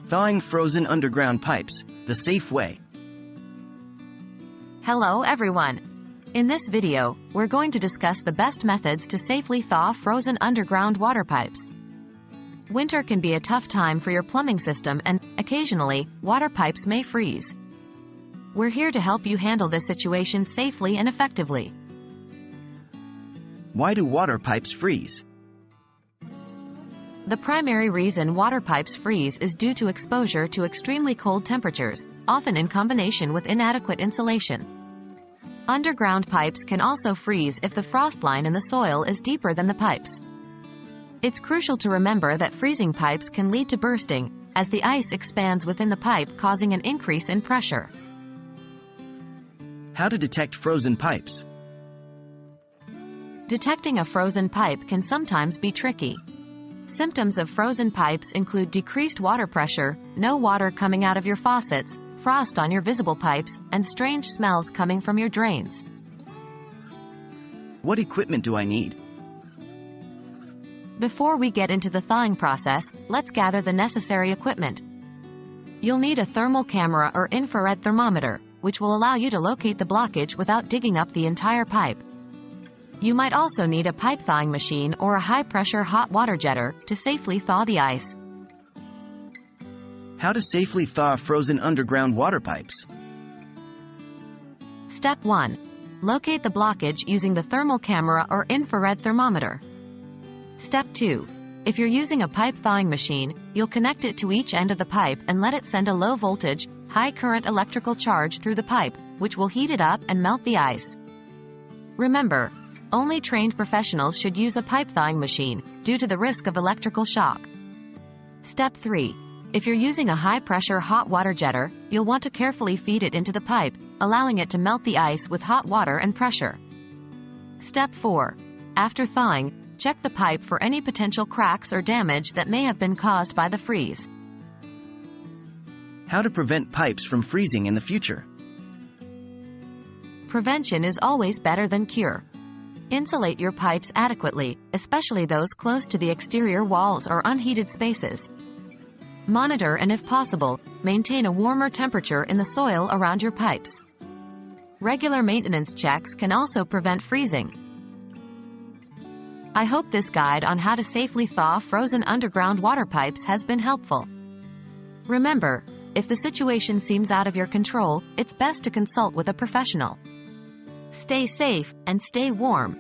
Thawing frozen underground pipes, the safe way. Hello everyone! In this video, we're going to discuss the best methods to safely thaw frozen underground water pipes. Winter can be a tough time for your plumbing system and, occasionally, water pipes may freeze. We're here to help you handle this situation safely and effectively. Why do water pipes freeze? The primary reason water pipes freeze is due to exposure to extremely cold temperatures, often in combination with inadequate insulation. Underground pipes can also freeze if the frost line in the soil is deeper than the pipes. It's crucial to remember that freezing pipes can lead to bursting, as the ice expands within the pipe, causing an increase in pressure. How to detect frozen pipes? Detecting a frozen pipe can sometimes be tricky. Symptoms of frozen pipes include decreased water pressure, no water coming out of your faucets, frost on your visible pipes, and strange smells coming from your drains. What equipment do I need? Before we get into the thawing process, let's gather the necessary equipment. You'll need a thermal camera or infrared thermometer, which will allow you to locate the blockage without digging up the entire pipe. You might also need a pipe thawing machine or a high-pressure hot water jetter to safely thaw the ice. How to safely thaw frozen underground water pipes? Step 1. Locate the blockage using the thermal camera or infrared thermometer. Step 2. If you're using a pipe thawing machine, you'll connect it to each end of the pipe and let it send a low-voltage, high-current electrical charge through the pipe, which will heat it up and melt the ice. Remember, only trained professionals should use a pipe thawing machine, due to the risk of electrical shock. Step 3. If you're using a high-pressure hot water jetter, you'll want to carefully feed it into the pipe, allowing it to melt the ice with hot water and pressure. Step 4. After thawing, check the pipe for any potential cracks or damage that may have been caused by the freeze. How to prevent pipes from freezing in the future? Prevention is always better than cure. Insulate your pipes adequately, especially those close to the exterior walls or unheated spaces. Monitor and, if possible, maintain a warmer temperature in the soil around your pipes. Regular maintenance checks can also prevent freezing. I hope this guide on how to safely thaw frozen underground water pipes has been helpful. Remember, if the situation seems out of your control, it's best to consult with a professional. Stay safe and stay warm.